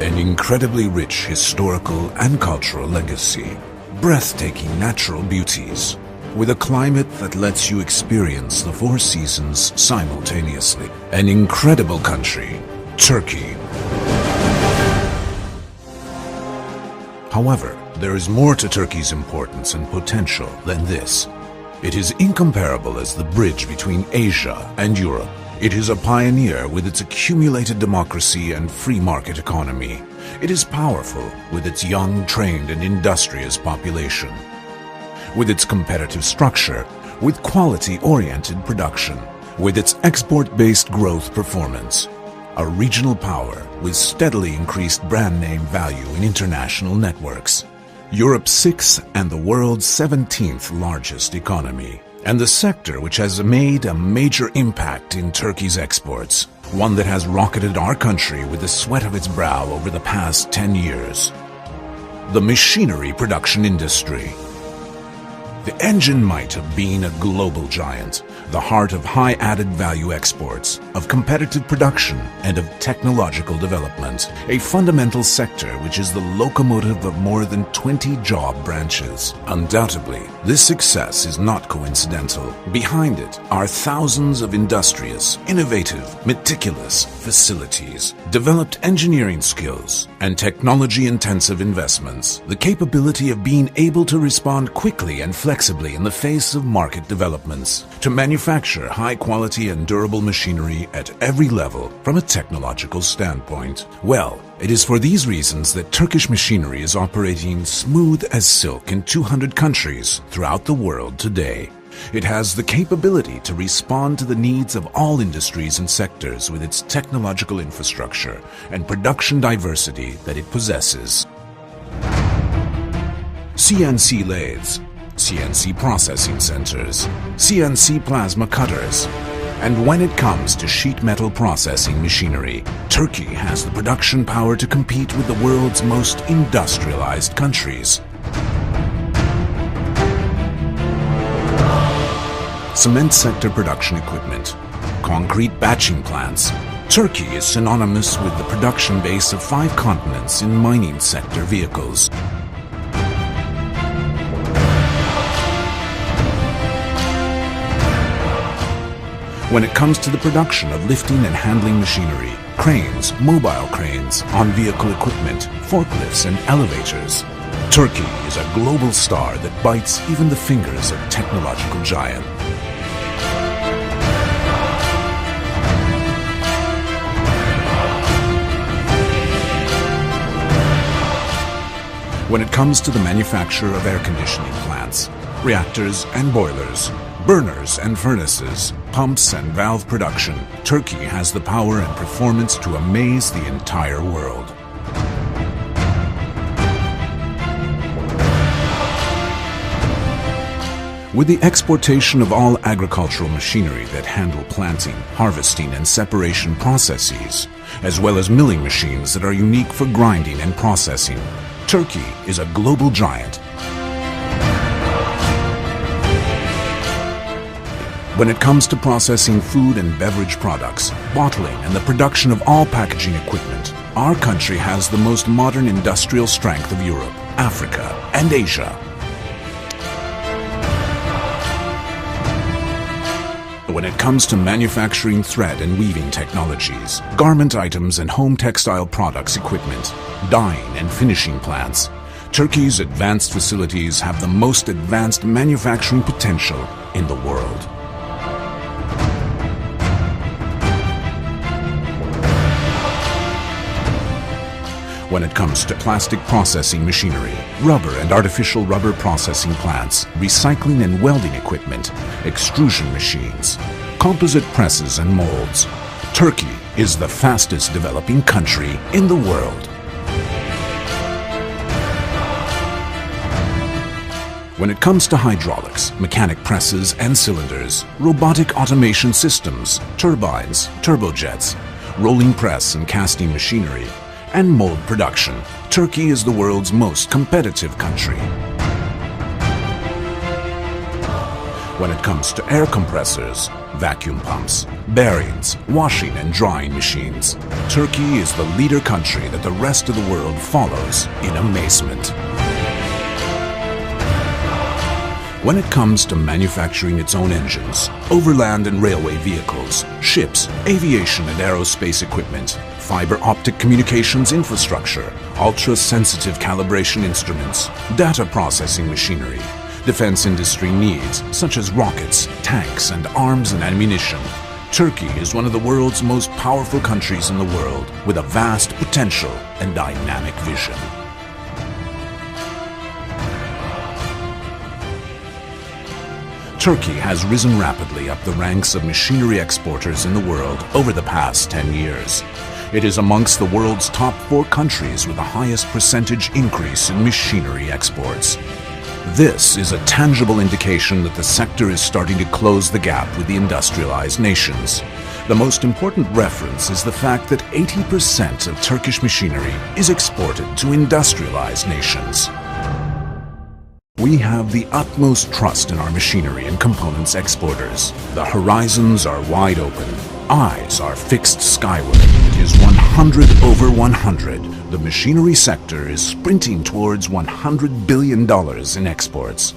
An incredibly rich historical and cultural legacy, breathtaking natural beauties, with a climate that lets you experience the four seasons simultaneously. An incredible country, Turkey. However, there is more to Turkey's importance and potential than this. It is incomparable as the bridge between Asia and Europe. It is a pioneer with its accumulated democracy and free market economy. It is powerful with its young, trained and industrious population. With its competitive structure, with quality-oriented production, with its export-based growth performance. A regional power with steadily increased brand name value in international networks. Europe's 6th and the world's 17th largest economy. And the sector which has made a major impact in Turkey's exports. One that has rocketed our country with the sweat of its brow over the past 10 years. The machinery production industry. The engine might have been a global giant, the heart of high added value exports, of competitive production and of technological development, a fundamental sector which is the locomotive of more than 20 job branches. Undoubtedly, this success is not coincidental. Behind it are thousands of industrious, innovative, meticulous facilities, developed engineering skills, and technology-intensive investments, the capability of being able to respond quickly and flexibly in the face of market developments, to manufacture high-quality and durable machinery at every level from a technological standpoint. Well, it is for these reasons that Turkish machinery is operating smooth as silk in 200 countries throughout the world today. It has the capability to respond to the needs of all industries and sectors with its technological infrastructure and production diversity that it possesses. CNC lathes, CNC processing centers, CNC plasma cutters, and when it comes to sheet metal processing machinery, Turkey has the production power to compete with the world's most industrialized countries. Cement sector production equipment, concrete batching plants. Turkey is synonymous with the production base of 5 continents in mining sector vehicles. When it comes to the production of lifting and handling machinery, cranes, mobile cranes, on-vehicle equipment, forklifts and elevators, Turkey is a global star that bites even the fingers of technological giants. When it comes to the manufacture of air conditioning plants, reactors and boilers, burners and furnaces, pumps and valve production, Turkey has the power and performance to amaze the entire world. With the exportation of all agricultural machinery that handle planting, harvesting and separation processes, as well as milling machines that are unique for grinding and processing, Turkey is a global giant. When it comes to processing food and beverage products, bottling and the production of all packaging equipment, our country has the most modern industrial strength of Europe, Africa, and Asia. When it comes to manufacturing thread and weaving technologies, garment items and home textile products equipment, dyeing and finishing plants, Turkey's advanced facilities have the most advanced manufacturing potential in the world. When it comes to plastic processing machinery, rubber and artificial rubber processing plants, recycling and welding equipment, extrusion machines, composite presses and molds, Turkey is the fastest developing country in the world. When it comes to hydraulics, mechanic presses and cylinders, robotic automation systems, turbines, turbojets, rolling press and casting machinery, and mold production, Turkey is the world's most competitive country. When it comes to air compressors, vacuum pumps, bearings, washing and drying machines, Turkey is the leader country that the rest of the world follows in amazement. When it comes to manufacturing its own engines, overland and railway vehicles, ships, aviation and aerospace equipment, fiber optic communications infrastructure, ultra-sensitive calibration instruments, data processing machinery, defense industry needs such as rockets, tanks and arms and ammunition, Turkey is one of the world's most powerful countries in the world with a vast potential and dynamic vision. Turkey has risen rapidly up the ranks of machinery exporters in the world over the past 10 years. It is amongst the world's top 4 countries with the highest percentage increase in machinery exports. This is a tangible indication that the sector is starting to close the gap with the industrialized nations. The most important reference is the fact that 80% of Turkish machinery is exported to industrialized nations. We have the utmost trust in our machinery and components exporters. The horizons are wide open. Eyes are fixed skyward. It is 100 over 100. The machinery sector is sprinting towards $100 billion in exports.